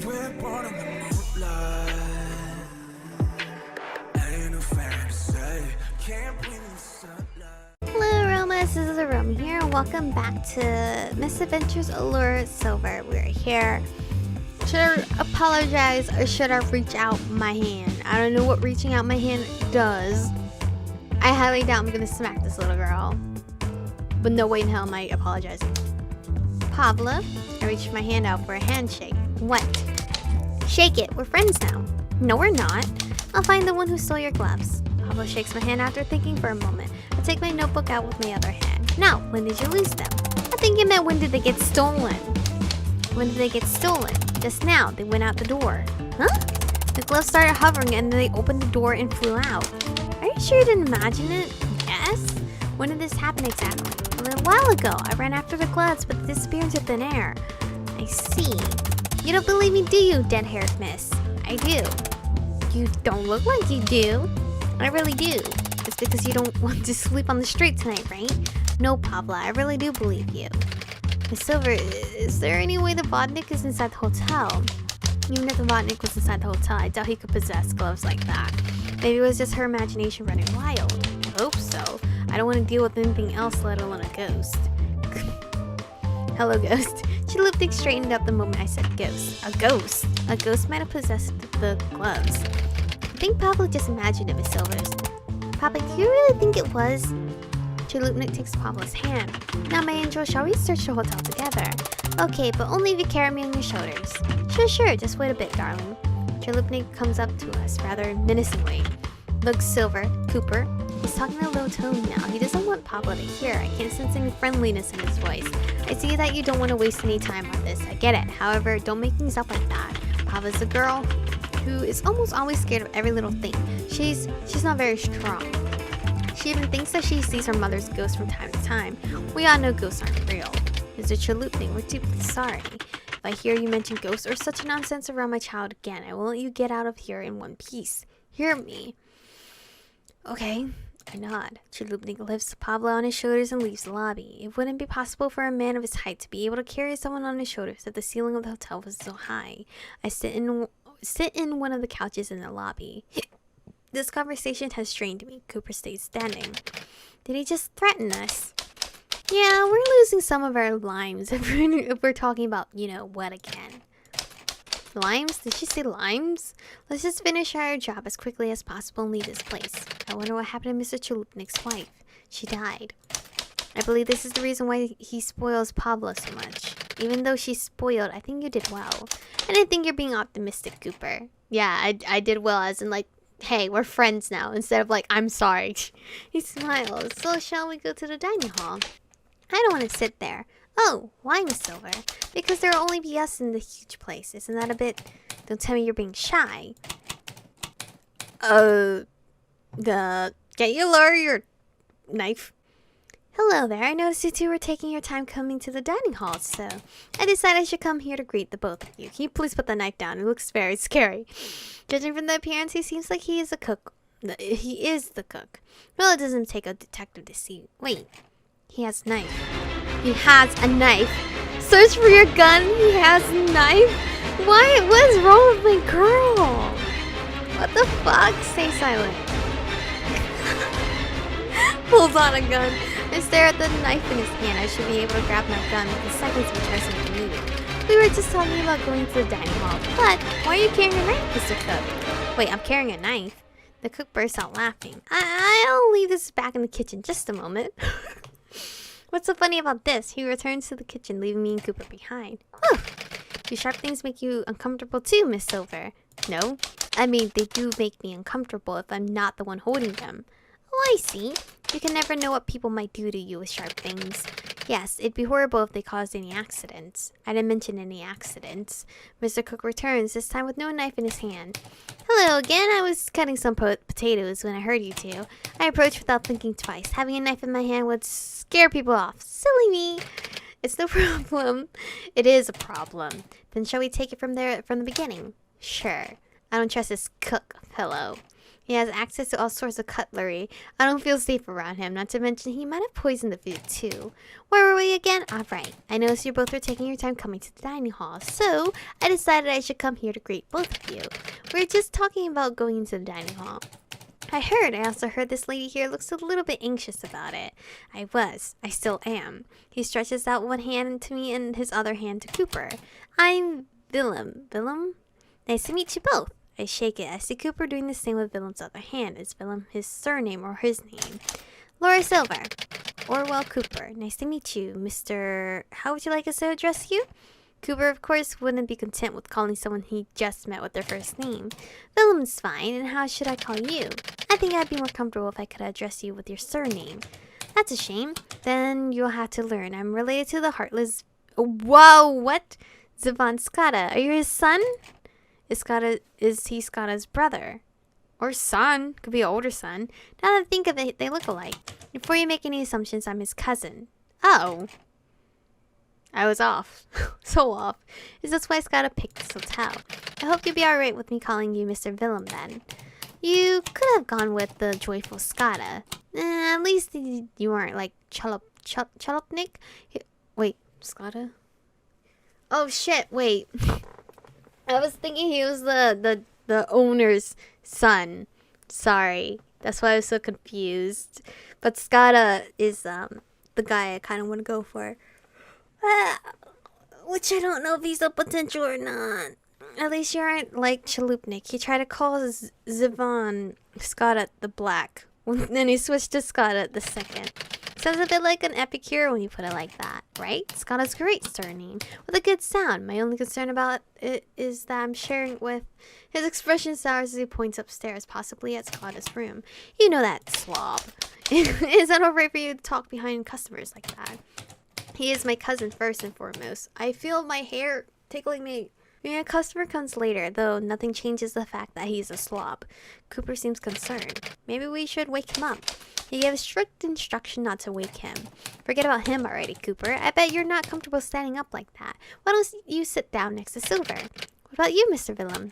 We're born in the moonlight. Ain't no fair to say. Can't breathe in the sunlight. Hello, Aromas. This is Aromie here. Welcome back to Misadventures Allure Silver. We're here. Should I apologize or should I reach out my hand? I don't know what reaching out my hand does. I highly doubt I'm gonna smack this little girl. But no way in hell am I apologizing. Pablo, I reached my hand out for a handshake. What? Shake it. We're friends now. No, we're not. I'll find the one who stole your gloves. Pablo shakes my hand after thinking for a moment. I take my notebook out with my other hand. Now, when did you lose them? I think you meant when did they get stolen? When did they get stolen? Just now. They went out the door. Huh? The gloves started hovering and then they opened the door and flew out. Are you sure you didn't imagine it? Yes. When did this happen exactly? A little while ago. I ran after the gloves, but they disappeared into thin air. I see. You don't believe me, do you, dead-haired miss? I do. You don't look like you do. I really do. It's because you don't want to sleep on the street tonight, right? No, Pablo, I really do believe you. Miss Silver, is there any way the Vodnik is inside the hotel? Even if the Vodnik was inside the hotel, I doubt he could possess gloves like that. Maybe it was just her imagination running wild. I hope so. I don't want to deal with anything else, let alone a ghost. Hello, ghost. Chalupnik straightened up the moment I said ghost. A ghost? A ghost might have possessed the gloves. I think Pablo just imagined it, Miss Silvers. Papa, do you really think it was? Chalupnik takes Pablo's hand. Now, my angel, shall we search the hotel together? Okay, but only if you carry me on your shoulders. Sure, just wait a bit, darling. Chalupnik comes up to us rather menacingly. Look, Silver, Cooper. He's talking in a low tone now. He doesn't want Pablo to hear. I can't sense any friendliness in his voice. I see that you don't want to waste any time on this. I get it. However, don't make things up like that. Pablo's a girl who is almost always scared of every little thing. She's not very strong. She even thinks that she sees her mother's ghost from time to time. We all know ghosts aren't real. Mr. Chalupnik, we're deeply sorry. If I hear you mention ghosts or such nonsense around my child again, I will let you get out of here in one piece. Hear me? Okay. I nod. Chalupnik lifts Pablo on his shoulders and leaves the lobby. It wouldn't be possible for a man of his height to be able to carry someone on his shoulders if the ceiling of the hotel was so high. I sit in one of the couches in the lobby. This conversation has strained me. Cooper stays standing. Did he just threaten us? Yeah, we're losing some of our limes if we're talking about, you know, what again. Limes? Did she say limes? Let's just finish our job as quickly as possible and leave this place. I wonder what happened to Mr. Chalupnik's wife. She died. I believe this is the reason why he spoils Pablo so much. Even though she's spoiled, I think you did well. And I think you're being optimistic, Cooper. Yeah, I did well, as in like, hey, we're friends now, instead of like, I'm sorry. He smiles. So shall we go to the dining hall? I don't want to sit there. Oh, why, Miss Silver? Because there'll only be us in the huge place. Isn't that a bit... Don't tell me you're being shy. Can you lower your knife? Hello there. I noticed you two were taking your time coming to the dining hall, so I decided I should come here to greet the both of you. Can you please put the knife down? It looks very scary. Judging from the appearance, he seems like he is a cook. He is the cook. Well, it doesn't take a detective to see. Wait. He has a knife. He has a knife. Search for your gun. He has a knife. Why? What is wrong with my girl? What the fuck? Stay silent. Pulls on a gun. I stare at the knife in his hand. I should be able to grab my gun within seconds if he tries something new. We were just talking about going to the dining hall. But why are you carrying a knife, Mr. Cook? Wait, I'm carrying a knife? The cook bursts out laughing. I'll leave this back in the kitchen just a moment. What's so funny about this? He returns to the kitchen, leaving me and Cooper behind. Oh, do sharp things make you uncomfortable too, Miss Silver? No. I mean, they do make me uncomfortable if I'm not the one holding them. Oh, I see. You can never know what people might do to you with sharp things. Yes, it'd be horrible if they caused any accidents. I didn't mention any accidents. Mr. Cook returns, this time with no knife in his hand. Hello again. I was cutting some potatoes when I heard you two. I approached without thinking twice. Having a knife in my hand would scare people off. Silly me. It's no problem. It is a problem. Then shall we take it from the beginning? Sure. I don't trust this cook fellow. He has access to all sorts of cutlery. I don't feel safe around him, not to mention he might have poisoned the food too. Where were we again? Alright, I noticed you both were taking your time coming to the dining hall, so I decided I should come here to greet both of you. We were just talking about going into the dining hall. I also heard this lady here looks a little bit anxious about it. I still am. He stretches out one hand to me and his other hand to Cooper. I'm Willem. Willem? Nice to meet you both. I shake it. I see Cooper doing the same with Willem's other hand. Is Willem his surname or his name? Laura Silver. Orwell Cooper. Nice to meet you, Mr. How would you like us to address you? Cooper, of course, wouldn't be content with calling someone he just met with their first name. Willem's fine, and how should I call you? I think I'd be more comfortable if I could address you with your surname. That's a shame. Then you'll have to learn. I'm related to the heartless... Whoa, what? Zevon Skada. Are you his son? Is he Skada's brother? Or son. Could be an older son. Now that I think of it, they look alike. Before you make any assumptions, I'm his cousin. Oh. I was off. So off. Is this why Skada picked this hotel? I hope you'll be alright with me calling you Mr. Willem then. You could have gone with the joyful Skada. At least you weren't like Chalopnik. Wait, Skada? Oh shit, wait. I was thinking he was the owner's son. Sorry. That's why I was so confused. But Skada is the guy I kind of want to go for. Which I don't know if he's a potential or not. At least you aren't like Chalupnik. He tried to call Zevon Skada the Black. Then he switched to Skada the second. Sounds a bit like an epicure when you put it like that, right? Skada's great surname, with a good sound. My only concern about it is that I'm sharing it with... His expression sours as he points upstairs, possibly at Skada's room. You know that slob. Is that alright for you to talk behind customers like that? He is my cousin first and foremost. I feel my hair tickling me. When a customer comes later, though, nothing changes the fact that he's a slob. Cooper seems concerned. Maybe we should wake him up. He gave strict instruction not to wake him. Forget about him already, Cooper. I bet you're not comfortable standing up like that. Why don't you sit down next to Silver? What about you, Mr. Willem?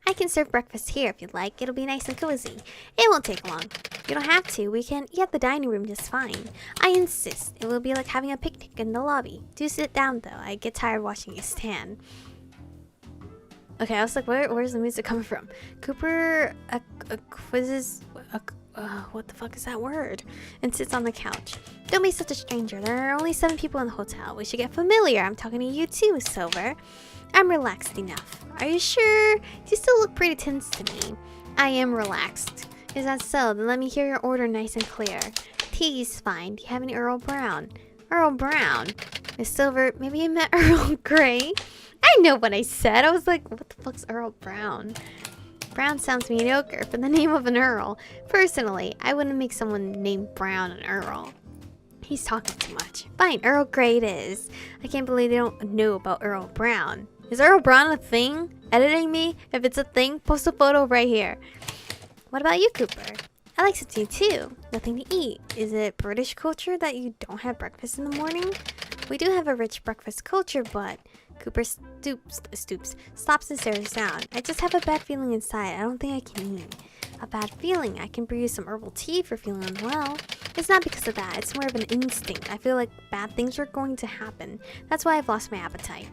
I can serve breakfast here if you'd like. It'll be nice and cozy. It won't take long. You don't have to. We can eat at the dining room just fine. I insist. It will be like having a picnic in the lobby. Do sit down, though. I get tired watching you stand. Okay, I was like, where's the music coming from? Cooper quizzes... what the fuck is that word? And sits on the couch. Don't be such a stranger. There are only 7 people in the hotel. We should get familiar. I'm talking to you too, Silver. I'm relaxed enough. Are you sure? You still look pretty tense to me. I am relaxed. Is that so? Then let me hear your order nice and clear. Tea's fine. Do you have any Earl Brown? Earl Brown? Miss Silver, maybe you meant Earl Grey? I know what I said. I was like, what the fuck's Earl Brown? Brown sounds mediocre for the name of an Earl. Personally, I wouldn't make someone named Brown an Earl. He's talking too much. Fine, Earl Grey it is. I can't believe they don't know about Earl Brown. Is Earl Brown a thing? Editing me? If it's a thing, post a photo right here. What about you, Cooper? I like to too. Nothing to eat. Is it British culture that you don't have breakfast in the morning? We do have a rich breakfast culture, but... Cooper stops and stares down. I just have a bad feeling inside. I don't think I can eat. A bad feeling? I can brew you some herbal tea for feeling unwell. It's not because of that. It's more of an instinct. I feel like bad things are going to happen. That's why I've lost my appetite.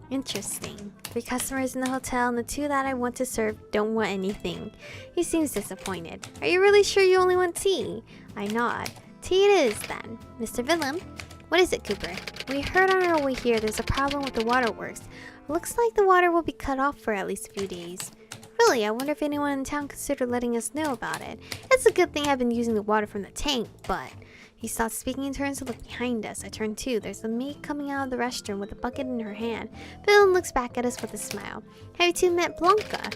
Interesting. 3 customers in the hotel and the 2 that I want to serve don't want anything. He seems disappointed. Are you really sure you only want tea? I nod. Tea it is then. Mr. Willem? What is it, Cooper? We heard on our way here there's a problem with the waterworks. Looks like the water will be cut off for at least a few days. Really, I wonder if anyone in town considered letting us know about it. It's a good thing I've been using the water from the tank, but... He stops speaking and turns to look behind us. I turn too. There's a maid coming out of the restroom with a bucket in her hand. Willem looks back at us with a smile. Have you 2 met Blanca?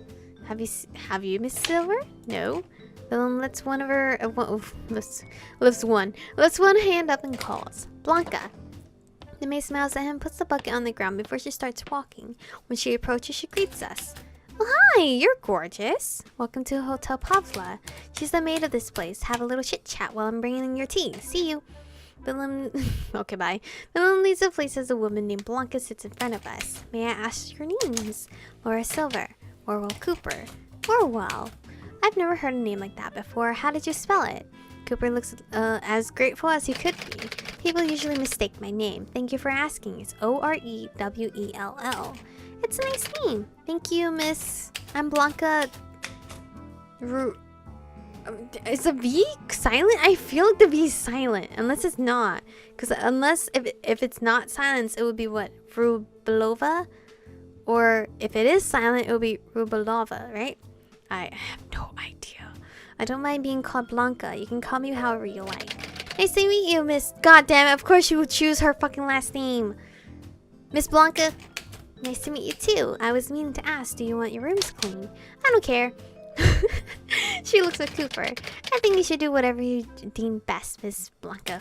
Have you, Miss Silver? No. Willem lets one of her... lifts one hand up and calls. Blanca. The maid smiles at him, puts the bucket on the ground before she starts walking. When she approaches, she greets us. Well, hi, you're gorgeous. Welcome to Hotel Pavla. She's the maid of this place. Have a little chit-chat while I'm bringing in your tea. See you. Willem... okay, bye. Willem leaves the place as a woman named Blanca sits in front of us. May I ask your names? Laura Silver. Orwell Cooper. Orwell. I've never heard a name like that before. How did you spell it? Cooper looks as grateful as he could be. People usually mistake my name. Thank you for asking. It's Orewell. It's a nice name. Thank you, Miss. I'm Blanca. Is the V silent? I feel like the V is silent, unless it's not. Because if it's not silent, it would be what? Rubelova? Or if it is silent, it would be Rubelova, right? I have no idea. I don't mind being called Blanca. You can call me however you like. Nice to meet you, Miss. God damn it! Of course you would choose her fucking last name, Miss Blanca. Nice to meet you too. I was meaning to ask, do you want your rooms clean? I don't care. She looks at Cooper. I think you should do whatever you deem best, Miss Blanca.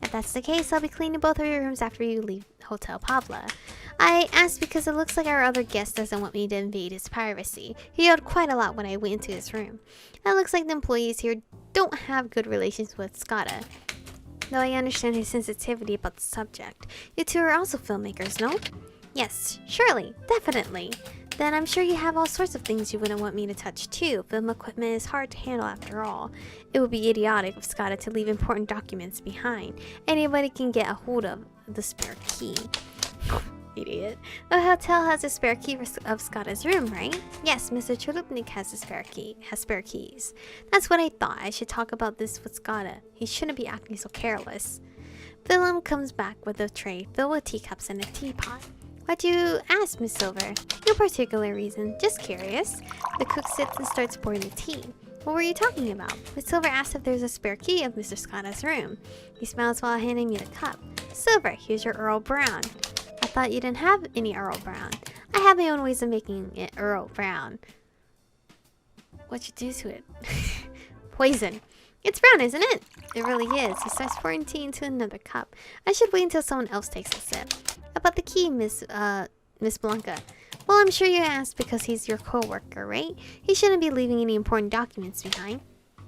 If that's the case, I'll be cleaning both of your rooms after you leave Hotel Pavla. I asked because it looks like our other guest doesn't want me to invade his privacy. He yelled quite a lot when I went into his room. It looks like the employees here don't have good relations with Scotta. Though I understand his sensitivity about the subject. You two are also filmmakers, no? Yes, surely, definitely. Then I'm sure you have all sorts of things you wouldn't want me to touch too. Film equipment is hard to handle after all. It would be idiotic of Scotta to leave important documents behind. Anybody can get a hold of the spare key. Idiot. The hotel has a spare key of Scotta's room, right? Yes, Mr. Chalupnik has spare keys. That's what I thought. I should talk about this with Scotta. He shouldn't be acting so careless. Willem comes back with a tray filled with teacups and a teapot. Why'd you ask, Miss Silver? No particular reason, just curious. The cook sits and starts pouring the tea. What were you talking about? Miss Silver asked if there's a spare key of Mr. Scotta's room. He smiles while handing me the cup. Silver, here's your Earl Brown. I thought you didn't have any Earl Brown. I have my own ways of making it Earl Brown. What'd you do to it? Poison. It's brown, isn't it? It really is. He starts pouring tea into another cup. I should wait until someone else takes a sip. About the key, Miss Blanca. Well, I'm sure you asked because he's your co-worker, right? He shouldn't be leaving any important documents behind.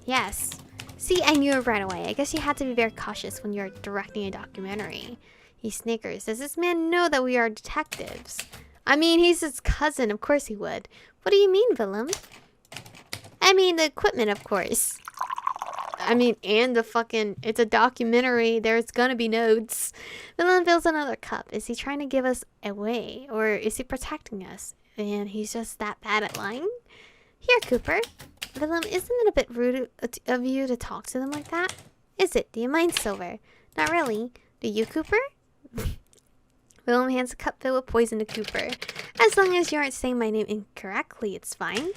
Yes. See, I knew it right away. I guess you had to be very cautious when you're directing a documentary. He snickers. Does this man know that we are detectives? I mean, he's his cousin. Of course he would. What do you mean, Willem? I mean, the equipment, of course. I mean, and the fucking... It's a documentary. There's gonna be notes. Willem fills another cup. Is he trying to give us away? Or is he protecting us? And he's just that bad at lying? Here, Cooper. Willem, isn't it a bit rude of you to talk to them like that? Is it? Do you mind, Silver? Not really. Do you, Cooper? Willem hands a cup filled with poison to Cooper. As long as you aren't saying my name incorrectly, it's fine.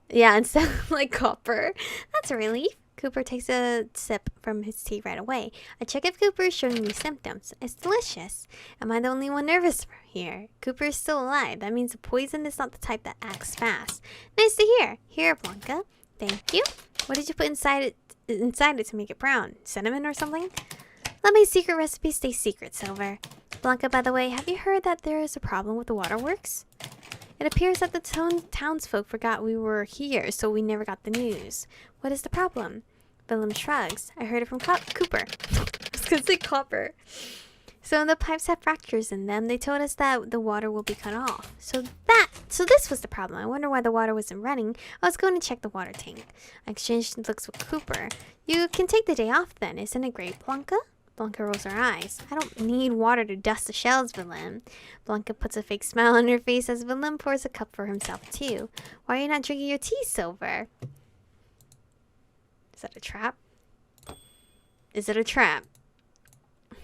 Yeah, instead of like copper. That's a relief. Cooper takes a sip from his tea right away. I check if Cooper is showing me symptoms. It's delicious. Am I the only one nervous here? Cooper is still alive. That means the poison is not the type that acts fast. Nice to hear. Here, Blanca. Thank you. What did you put inside it to make it brown? Cinnamon or something? Let my secret recipe stay secret, Silver. Blanca, by the way, have you heard that there is a problem with the waterworks? It appears that the townsfolk forgot we were here, so we never got the news. What is the problem? Willem shrugs. I heard it from Cooper. I was gonna say copper. So the pipes have fractures in them. They told us that the water will be cut off. So this was the problem. I wonder why the water wasn't running. I was going to check the water tank. I exchanged looks with Cooper. You can take the day off then. Isn't it great, Blanca? Blanca rolls her eyes. I don't need water to dust the shells, Willem. Blanca puts a fake smile on her face as Willem pours a cup for himself too. Why are you not drinking your tea, Silver? Is that a trap? Is it a trap?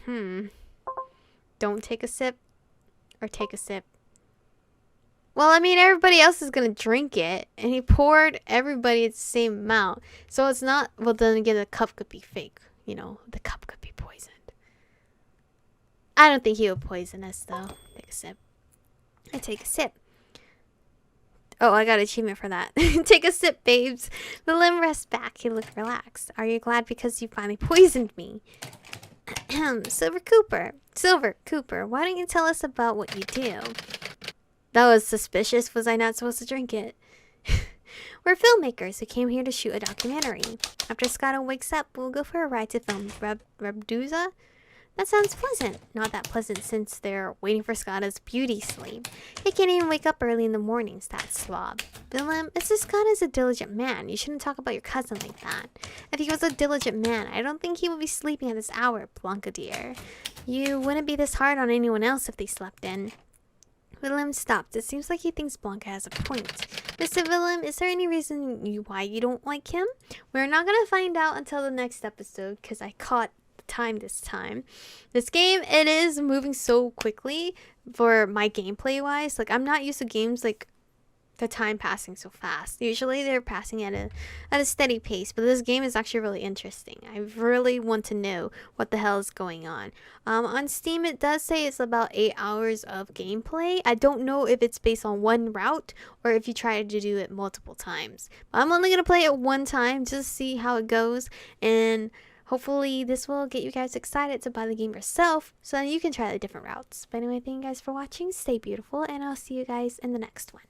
Don't take a sip or take a sip. Well, I mean, everybody else is gonna drink it, and he poured everybody the same amount. So it's not, well, then again, the cup could be fake. You know, the cup could be poisoned. I don't think he would poison us, though. Take a sip. I take a sip. Oh, I got an achievement for that. Take a sip, babes. Willem rests back. He looked relaxed. Are you glad because you finally poisoned me? Silver Cooper, why don't you tell us about what you do? That was suspicious. Was I not supposed to drink it? We're filmmakers who came here to shoot a documentary. After Scotta wakes up, we'll go for a ride to film Rebduza. That sounds pleasant. Not that pleasant since they're waiting for Skada's beauty sleep. He can't even wake up early in the mornings, that slob. Willem, it's just Skada's a diligent man. You shouldn't talk about your cousin like that. If he was a diligent man, I don't think he would be sleeping at this hour, Blanca dear. You wouldn't be this hard on anyone else if they slept in. Willem stopped. It seems like he thinks Blanca has a point. Mr. Willem, is there any reason why you don't like him? We're not gonna find out until the next episode because I caught the time this time. This game, it is moving so quickly for my gameplay wise. Like, I'm not used to games like the time passing so fast. Usually they're passing at a steady pace, but this game is actually really interesting. I really want to know what the hell is going on. On Steam it does say it's about 8 hours of gameplay. I don't know if it's based on one route or if you try to do it multiple times. But I'm only gonna play it one time just to see how it goes, and hopefully this will get you guys excited to buy the game yourself so that you can try the different routes. But anyway, thank you guys for watching. Stay beautiful, and I'll see you guys in the next one.